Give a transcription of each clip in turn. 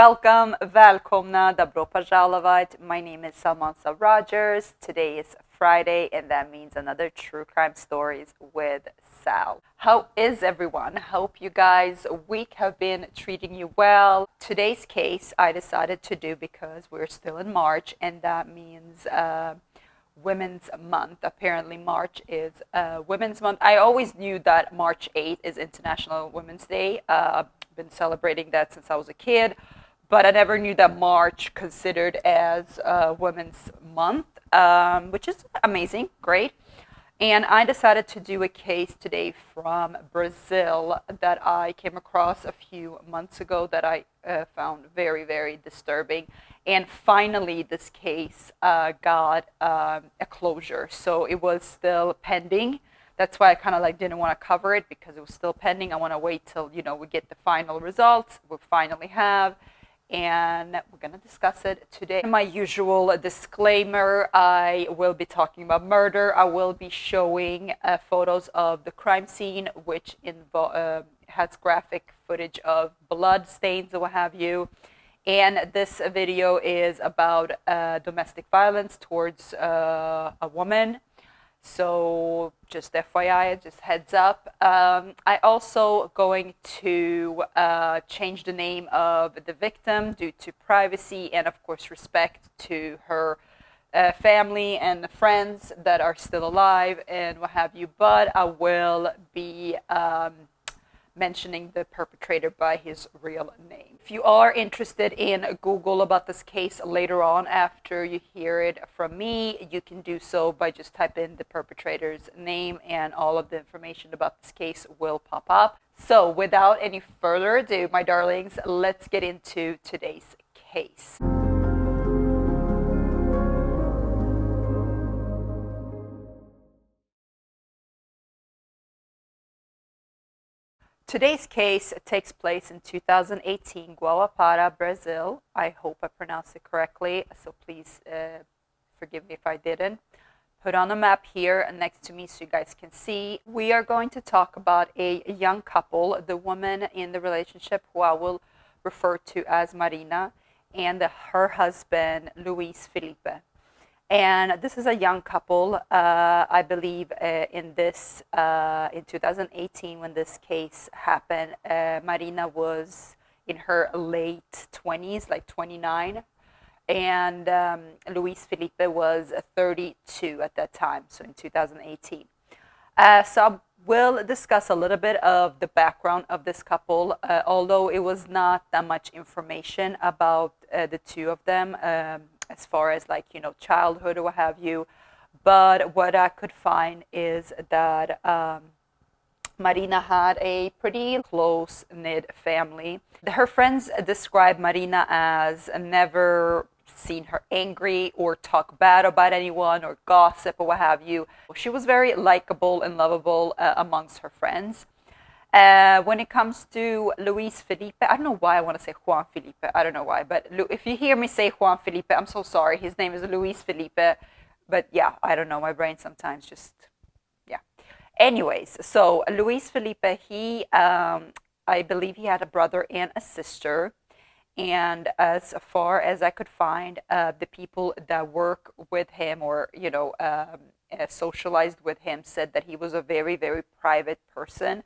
Welcome, välkomna, добро пожаловать. My name is Samantha Rogers. Today is Friday, and that means another True Crime Stories with Sal. How is everyone? Hope you guys' week have been treating you well. Today's case I decided to do because we're still in March, and that means Women's Month. Apparently March is Women's Month. I always knew that March 8th is International Women's Day. I've been celebrating that since I was a kid, but I never knew that March considered as Women's Month, which is amazing, great. And I decided to do a case today from Brazil that I came across a few months ago that I found very, very disturbing. And finally, this case got a closure. So it was still pending. That's why I kind of didn't want to cover it, because it was still pending. I want to wait till, we get the final results. We finally have. And we're going to discuss it today. My usual disclaimer, I will be talking about murder. I will be showing photos of the crime scene, which has graphic footage of blood stains or what have you. And this video is about domestic violence towards a woman. So just FYI, just heads up. I also going to change the name of the victim due to privacy and, of course, respect to her family and the friends that are still alive and what have you. But I will be mentioning the perpetrator by his real name. If you are interested in Google about this case later on after you hear it from me, you can do so by just type in the perpetrator's name and all of the information about this case will pop up. So without any further ado, my darlings, let's get into today's case. Today's case takes place in 2018, Guarapuava, Brazil. I hope I pronounced it correctly, so please forgive me if I didn't. Put on a map here next to me so you guys can see. We are going to talk about a young couple, the woman in the relationship who I will refer to as Marina, and her husband, Luis Felipe. And this is a young couple, I believe, in 2018 when this case happened. Marina was in her late 20s, like 29, and Luis Felipe was 32 at that time, so in 2018. So we'll discuss a little bit of the background of this couple, although it was not that much information about the two of them. As far as childhood or what have you. But what I could find is that Marina had a pretty close-knit family. Her friends describe Marina as never seen her angry or talk bad about anyone or gossip or what have you. She was very likable and lovable amongst her friends. When it comes to Luis Felipe, I don't know why I want to say Juan Felipe. I don't know why, but if you hear me say Juan Felipe, I'm so sorry. His name is Luis Felipe, but yeah, I don't know. My brain sometimes just, yeah. Anyways, so Luis Felipe, I believe he had a brother and a sister. And as far as I could find, the people that work with him or, socialized with him said that he was a very, very private person.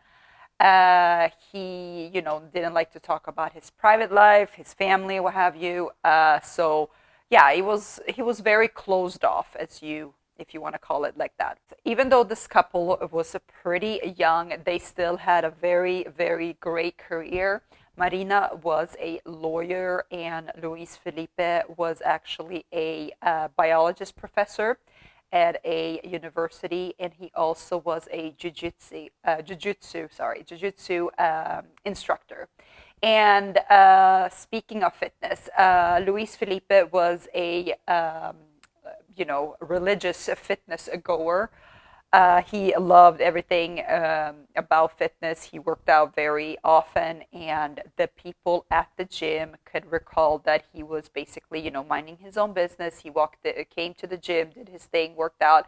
He, didn't like to talk about his private life, his family, what have you. So, yeah, he was very closed off, if you want to call it like that. Even though this couple was pretty young, they still had a very, very great career. Marina was a lawyer, and Luis Felipe was actually a biologist professor at a university, and he also was a jiu-jitsu instructor. And speaking of fitness, Luis Felipe was a religious fitness goer. He loved everything about fitness. He worked out very often, and the people at the gym could recall that he was basically, minding his own business. He came to the gym, did his thing, worked out,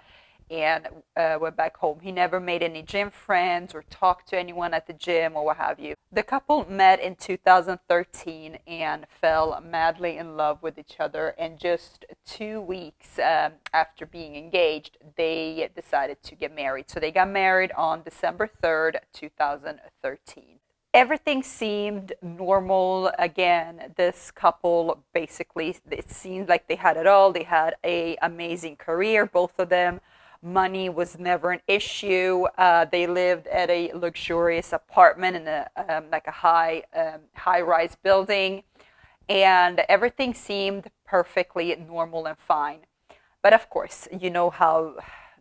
and went back home. He never made any gym friends or talked to anyone at the gym or what have you. The couple met in 2013 and fell madly in love with each other. And just 2 weeks after being engaged, they decided to get married. So they got married on December 3rd, 2013. Everything seemed normal. Again, this couple basically, it seemed like they had it all. They had an amazing career, both of them. Money was never an issue. They lived at a luxurious apartment in a like a high-rise building, and everything seemed perfectly normal and fine. But of course, you know how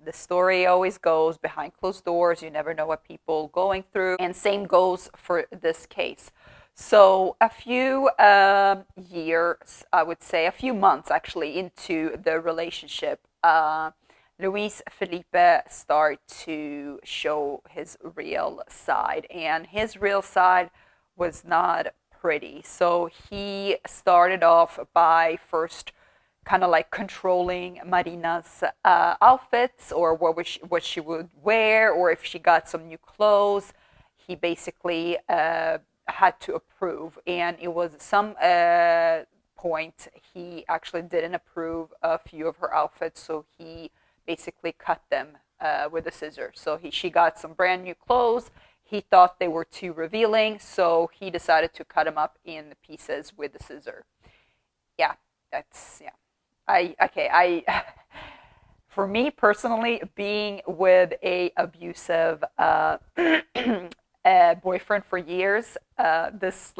the story always goes behind closed doors. You never know what people are going through, and same goes for this case. So a few years, I would say, a few months actually into the relationship, Luis Felipe started to show his real side, and his real side was not pretty. So he started off by first kind of like controlling Marina's outfits, or what she would wear, or if she got some new clothes. He basically had to approve, and it was some point he actually didn't approve a few of her outfits, so he basically cut them with a scissor. So she got some brand new clothes. He thought they were too revealing, so he decided to cut them up in pieces with the scissor. Yeah, yeah. For me personally, being with a abusive boyfriend for years, this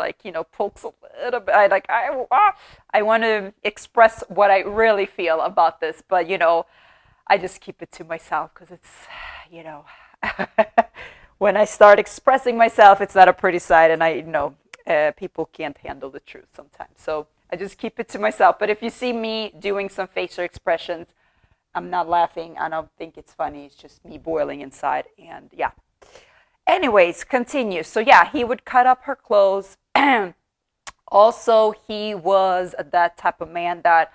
pokes a little bit. I want to express what I really feel about this, but I just keep it to myself because it's, when I start expressing myself, it's not a pretty sight, and I know people can't handle the truth sometimes. So I just keep it to myself. But if you see me doing some facial expressions, I'm not laughing. I don't think it's funny. It's just me boiling inside. And yeah. Anyways, continue. So yeah, he would cut up her clothes. Also, he was that type of man that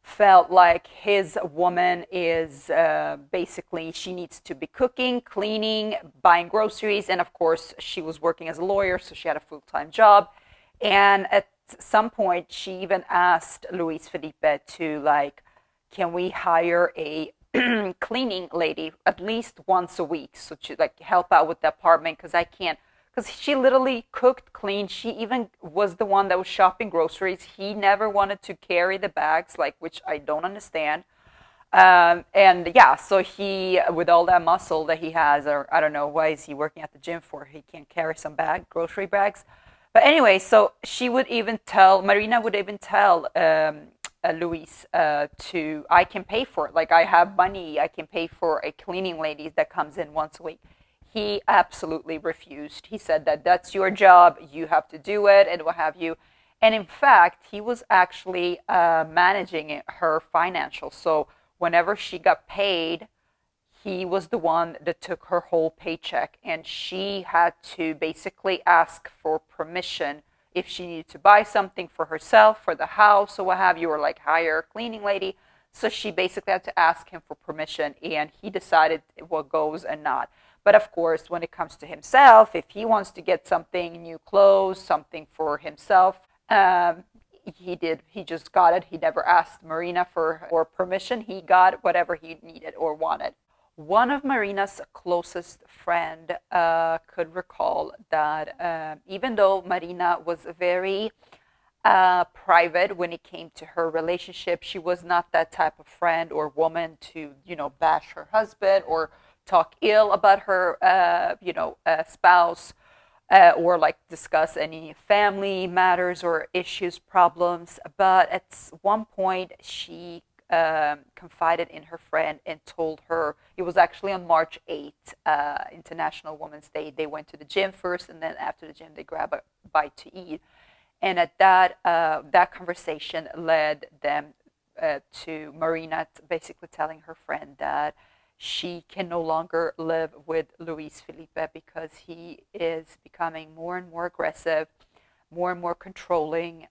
felt like his woman is basically, she needs to be cooking, cleaning, buying groceries, and of course she was working as a lawyer, so she had a full-time job. And at some point she even asked Luis Felipe to can we hire a cleaning lady at least once a week, so to help out with the apartment, because I can't, because she literally cooked, cleaned. She even was the one that was shopping groceries. He never wanted to carry the bags, which I don't understand. And yeah, so he, with all that muscle that he has, or I don't know, why is he working at the gym for? He can't carry some grocery bags. But anyway, so Marina would even tell Luis I can pay for it. I have money, I can pay for a cleaning lady that comes in once a week. He absolutely refused. He said that that's your job, you have to do it, and what have you. And in fact, he was actually managing her financials. So whenever she got paid, he was the one that took her whole paycheck, and she had to basically ask for permission if she needed to buy something for herself, for the house, or what have you, or hire a cleaning lady. So she basically had to ask him for permission, and he decided what goes and not. But of course, when it comes to himself, if he wants to get something, new clothes, something for himself, he did. He just got it. He never asked Marina for permission. He got whatever he needed or wanted. One of Marina's closest friend could recall that even though Marina was very private when it came to her relationship, she was not that type of friend or woman to, bash her husband or talk ill about her, spouse, or discuss any family matters or issues, problems. But at one point, she confided in her friend and told her, it was actually on March 8th, International Women's Day. They went to the gym first, and then after the gym, they grabbed a bite to eat. And at that conversation led them to Marina basically telling her friend that she can no longer live with Luis Felipe because he is becoming more and more aggressive, more and more controlling.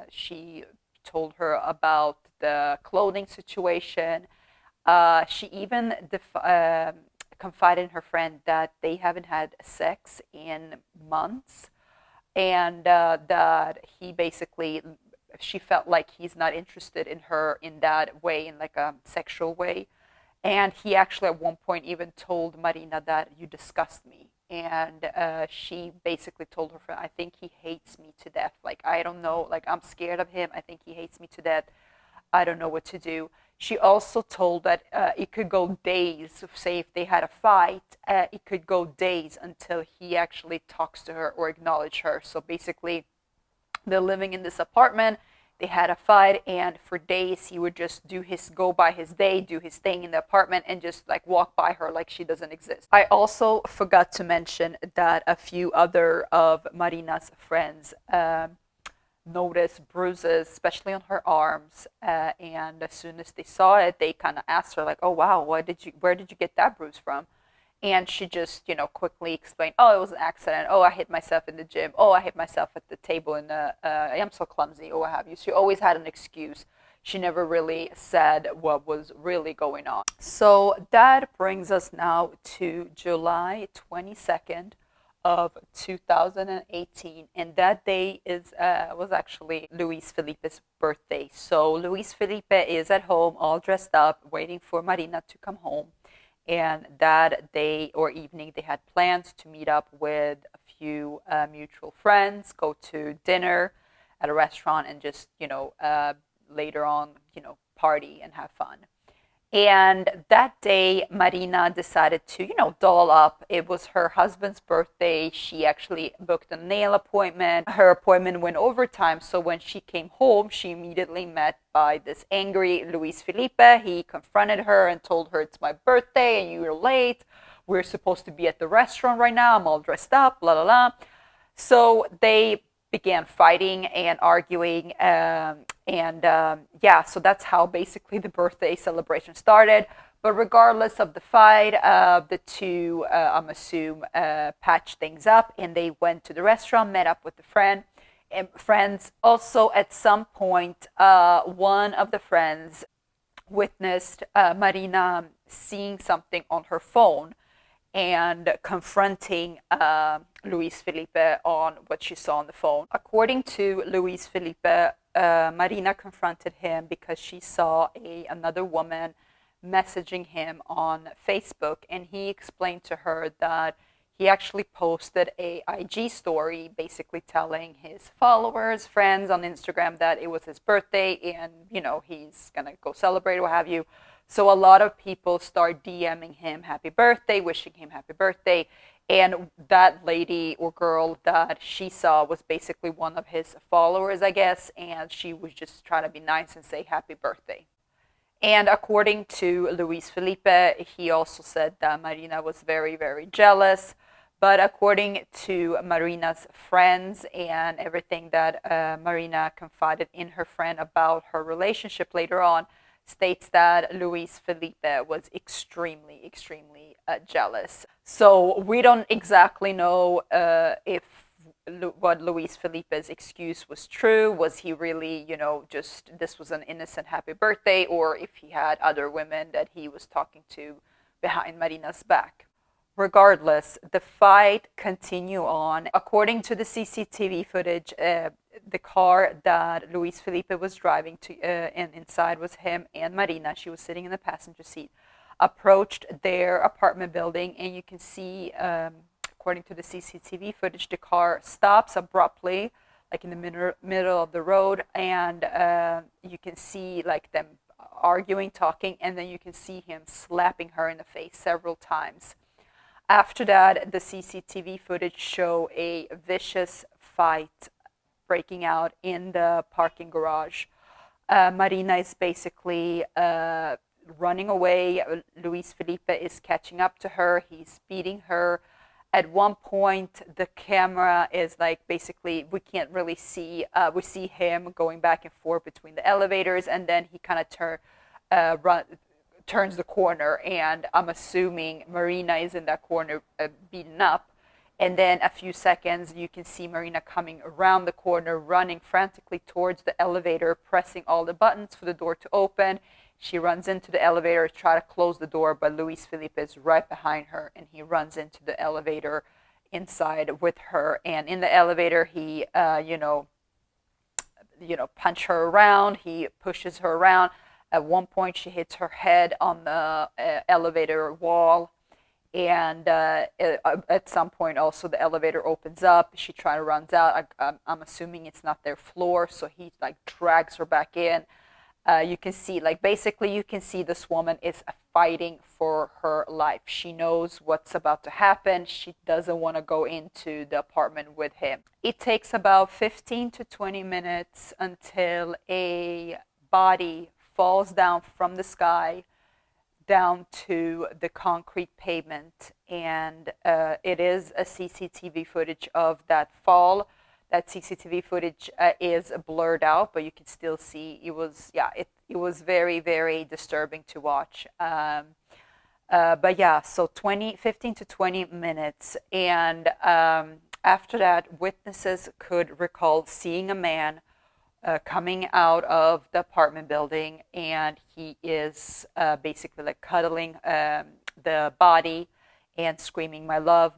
She told her about the clothing situation. She even confided in her friend that they haven't had sex in months, and that he basically, she felt like he's not interested in her in that way, in like a sexual way. And he actually at one point even told Marina that you disgust me. And she basically told her friend, I think he hates me to death. Like, I don't know, like, I'm scared of him. I think he hates me to death. I don't know what to do. She also told that it could go days, say if they had a fight, it could go days until he actually talks to her or acknowledge her. So basically, they're living in this apartment. They had a fight, and for days he would just go by his day, do his thing in the apartment, and just like walk by her like she doesn't exist. I also forgot to mention that a few other of Marina's friends noticed bruises, especially on her arms. And as soon as they saw it, they kind of asked her, like, "Oh wow, where did you get that bruise from?" And she just, quickly explained, "Oh, it was an accident. Oh, I hit myself in the gym. Oh, I hit myself at the table in the. I am so clumsy, or what have you." She always had an excuse. She never really said what was really going on. So that brings us now to July 22nd of 2018, and that day was actually Luis Felipe's birthday. So Luis Felipe is at home, all dressed up, waiting for Marina to come home. And that day or evening, they had plans to meet up with a few mutual friends, go to dinner at a restaurant, and just, later on, party and have fun. And that day, Marina decided to, doll up. It was her husband's birthday. She actually booked a nail appointment. Her appointment went overtime. So when she came home, she immediately met by this angry Luis Felipe. He confronted her and told her, "It's my birthday and you're late. We're supposed to be at the restaurant right now. I'm all dressed up, blah, blah, blah." So they began fighting and arguing. So that's how basically the birthday celebration started. But regardless of the fight, the two, I'm assuming, patched things up, and they went to the restaurant, met up with the friends. Also, at some point, one of the friends witnessed Marina seeing something on her phone and confronting Luis Felipe on what she saw on the phone. According to Luis Felipe, Marina confronted him because she saw another woman messaging him on Facebook, and he explained to her that he actually posted a IG story basically telling his followers, friends on Instagram that it was his birthday and, he's going to go celebrate or what have you. So a lot of people start DMing him happy birthday, wishing him happy birthday. And that lady or girl that she saw was basically one of his followers, I guess, and she was just trying to be nice and say happy birthday. And according to Luis Felipe, he also said that Marina was very, very jealous. But according to Marina's friends and everything that Marina confided in her friend about her relationship later on, states that Luis Felipe was extremely, extremely jealous. So we don't exactly know if what Luis Felipe's excuse was true. Was he really, just this was an innocent happy birthday, or if he had other women that he was talking to behind Marina's back. Regardless, the fight continued on. According to the CCTV footage, the car that Luis Felipe was driving to, and inside was him and Marina. She was sitting in the passenger seat. Approached their apartment building, and you can see, according to the CCTV footage, the car stops abruptly, like in the middle of the road, and you can see like them arguing, talking, and then you can see him slapping her in the face several times. After that, the CCTV footage show a vicious fight breaking out in the parking garage. Marina is basically running away. Luis Felipe is catching up to her. He's beating her. At one point, the camera is like basically we can't really see. We see him going back and forth between the elevators, and then he kind of turns the corner, and I'm assuming Marina is in that corner beaten up. And then a few seconds, you can see Marina coming around the corner, running frantically towards the elevator, pressing all the buttons for the door to open. She runs into the elevator, try to close the door, but Luis Felipe is right behind her, and he runs into the elevator inside with her. And in the elevator, he, punch her around. He pushes her around. At one point, she hits her head on the elevator wall. And at some point, also the elevator opens up. She tries to runs out. I'm assuming it's not their floor, so he like drags her back in. You can see, like, basically, you can see this woman is fighting for her life. She knows what's about to happen. She doesn't want to go into the apartment with him. It takes about 15 to 20 minutes until a body falls down from the sky down to the concrete pavement, and it is a CCTV footage of that fall. That CCTV footage is blurred out, but you can still see it was very, very disturbing to watch. But yeah, so 15 to 20 minutes. And after that, witnesses could recall seeing a man coming out of the apartment building, and he is basically like cuddling the body and screaming, my love,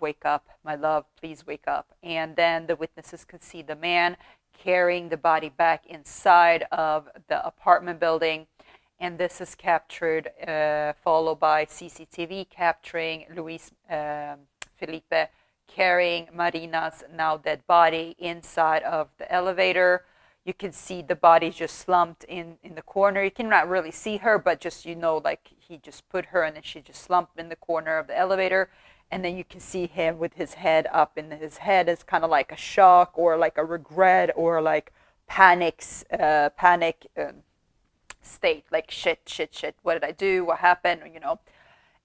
wake up, my love, please wake up. And then the witnesses could see the man carrying the body back inside of the apartment building. And this is captured, followed by CCTV capturing Luis Felipe carrying Marina's now dead body inside of the elevator. You can see the body just slumped in the corner. You cannot really see her, but just, like he just put her and then she just slumped in the corner of the elevator. And then you can see him with his head up, and his head is kind of like a shock or like a regret or like panic state, like shit, what did I do? What happened?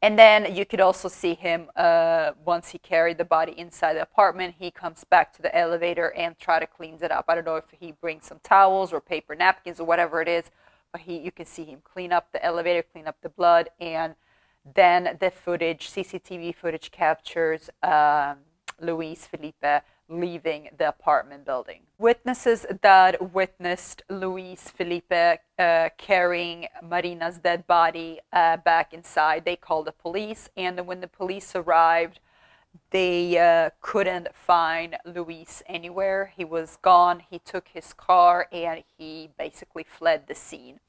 And then you could also see him, once he carried the body inside the apartment, he comes back to the elevator and try to clean it up. I don't know if he brings some towels or paper napkins or whatever it is, but you can see him clean up the elevator, clean up the blood, and then the CCTV footage captures Luis Felipe leaving the apartment building. Witnesses that witnessed Luis Felipe carrying Marina's dead body back inside, they called the police, and when the police arrived, they couldn't find Luis anywhere. He was gone. He took his car and he basically fled the scene.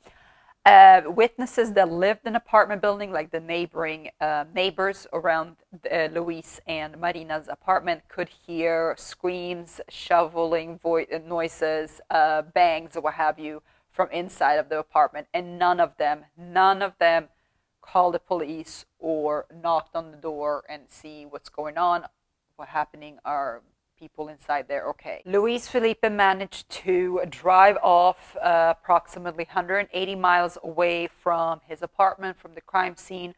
Witnesses that lived in an apartment building, like the neighboring neighbors around Luis and Marina's apartment, could hear screams, shoveling noises, bangs, or what have you, from inside of the apartment. And none of them called the police or knocked on the door and see what's going on, what's happening, are people inside there okay. Luis Felipe managed to drive off approximately 180 miles away from his apartment, from the crime scene,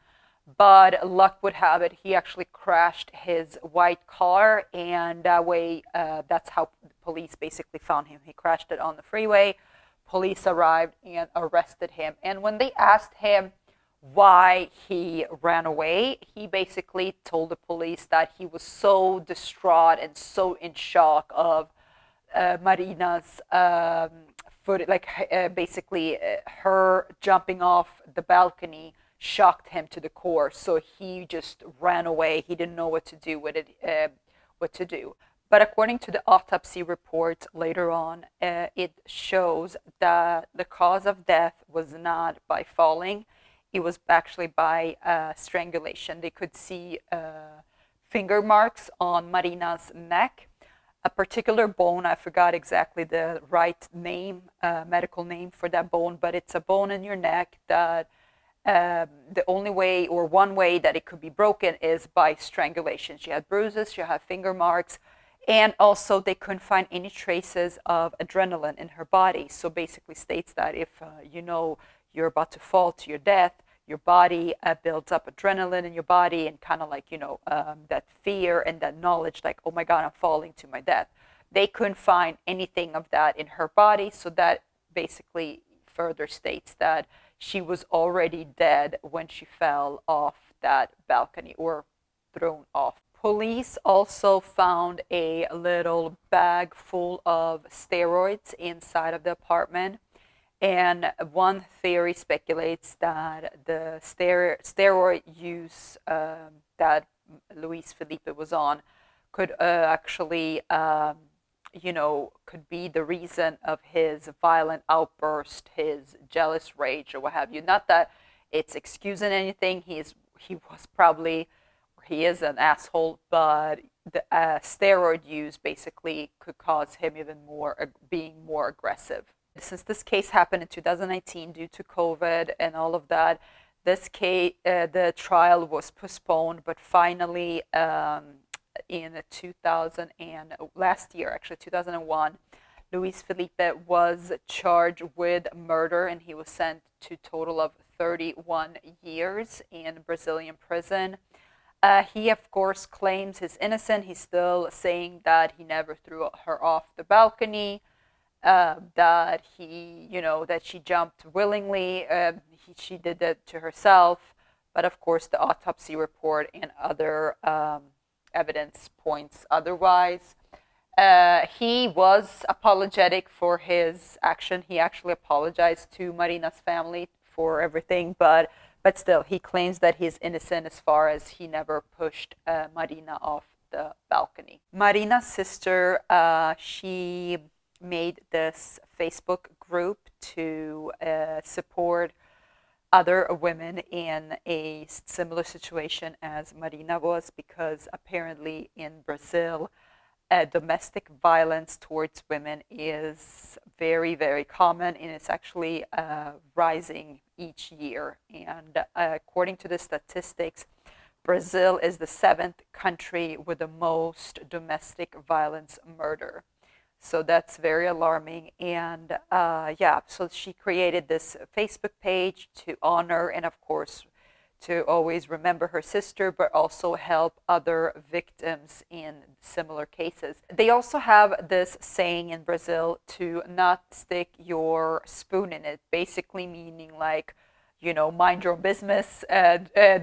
but luck would have it, he actually crashed his white car, and that way, that's how the police basically found him. He crashed it on the freeway. Police arrived and arrested him, and when they asked him why he ran away, he basically told the police that he was so distraught and so in shock of Marina's footage, like basically her jumping off the balcony shocked him to the core, so he just ran away. He didn't know what to do with it, But according to the autopsy report later on, it shows that the cause of death was not by falling. It was actually by strangulation. They could see finger marks on Marina's neck. A particular bone, I forgot exactly the right name, medical name for that bone, but it's a bone in your neck that the only way, or one way that it could be broken, is by strangulation. She had bruises, she had finger marks, and also they couldn't find any traces of adrenaline in her body. So basically states that if you're about to fall to your death, your body builds up adrenaline in your body, and kind of like, that fear and that knowledge, like, oh my God, I'm falling to my death. They couldn't find anything of that in her body, so that basically further states that she was already dead when she fell off that balcony, or thrown off. Police also found a little bag full of steroids inside of the apartment. And one theory speculates that the steroid use that Luis Felipe was on could actually, could be the reason of his violent outburst, his jealous rage, or what have you. Not that it's excusing anything. He was probably, or he is an asshole, but the steroid use basically could cause him even more being more aggressive. Since this case happened in 2019 due to COVID and all of that, this case, the trial was postponed, but finally, in 2000 and last year, actually 2001, Luis Felipe was charged with murder, and he was sent to a total of 31 years in Brazilian prison. He, of course, claims he's innocent. He's still saying that he never threw her off the balcony, that that she jumped willingly. She did that to herself. But of course, the autopsy report and other evidence points otherwise. He was apologetic for his action. He actually apologized to Marina's family for everything, but still, he claims that he's innocent as far as he never pushed Marina off the balcony. Marina's sister, she made this Facebook group to support other women in a similar situation as Marina was, because apparently in Brazil, domestic violence towards women is very, very common, and it's actually rising each year. And according to the statistics, Brazil is the 7th country with the most domestic violence murder. So that's very alarming. And so she created this Facebook page to honor and, of course, to always remember her sister, but also help other victims in similar cases. They also have this saying in Brazil to not stick your spoon in it, basically meaning like, mind your own business,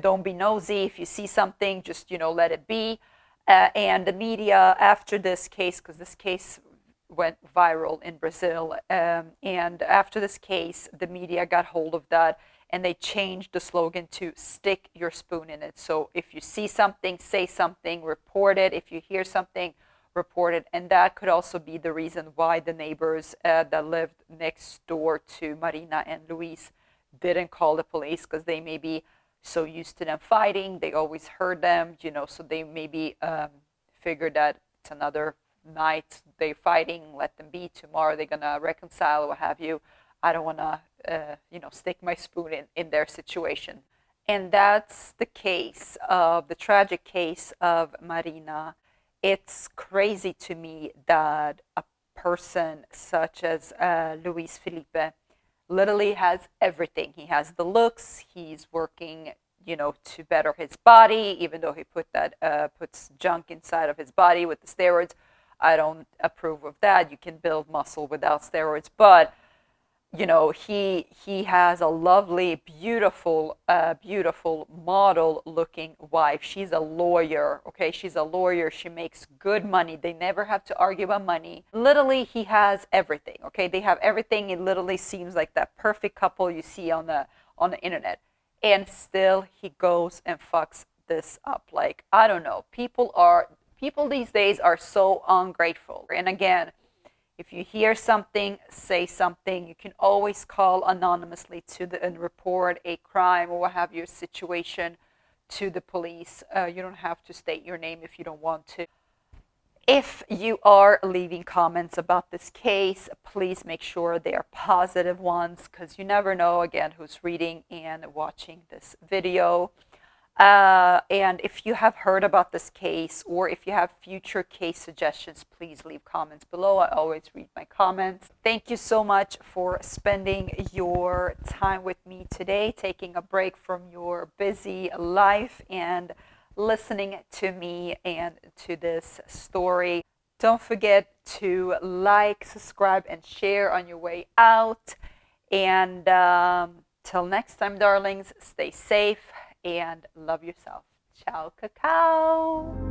don't be nosy. If you see something, just, let it be. And the media, after this case, because this case went viral in Brazil, and after this case, the media got hold of that, and they changed the slogan to stick your spoon in it. So if you see something, say something, report it. If you hear something, report it. And that could also be the reason why the neighbors that lived next door to Marina and Luis didn't call the police, because they may be so used to them fighting. They always heard them, so they maybe figured that it's another night they're fighting, let them be. Tomorrow they're going to reconcile, what have you. I don't want to, stick my spoon in their situation. And that's the case of the tragic case of Marina. It's crazy to me that a person such as Luis Felipe literally has everything. He has the looks. He's working, to better his body, even though he puts junk inside of his body with the steroids. I don't approve of that. You can build muscle without steroids, but he has a lovely, beautiful, beautiful model-looking wife. She's a lawyer, okay? She's a lawyer. She makes good money. They never have to argue about money. Literally, he has everything, okay? They have everything. It literally seems like that perfect couple you see on the internet. And still, he goes and fucks this up. Like, I don't know. People these days are so ungrateful. And again, if you hear something, say something. You can always call anonymously and report a crime or what have you, situation to the police. You don't have to state your name if you don't want to. If you are leaving comments about this case, please make sure they are positive ones, because you never know, again, who's reading and watching this video. And if you have heard about this case, or if you have future case suggestions, please leave comments below. I always read my comments. Thank you so much for spending your time with me today, taking a break from your busy life and listening to me and to this story. Don't forget to like, subscribe, and share on your way out. And till next time, darlings, stay safe and love yourself. Ciao, cacao.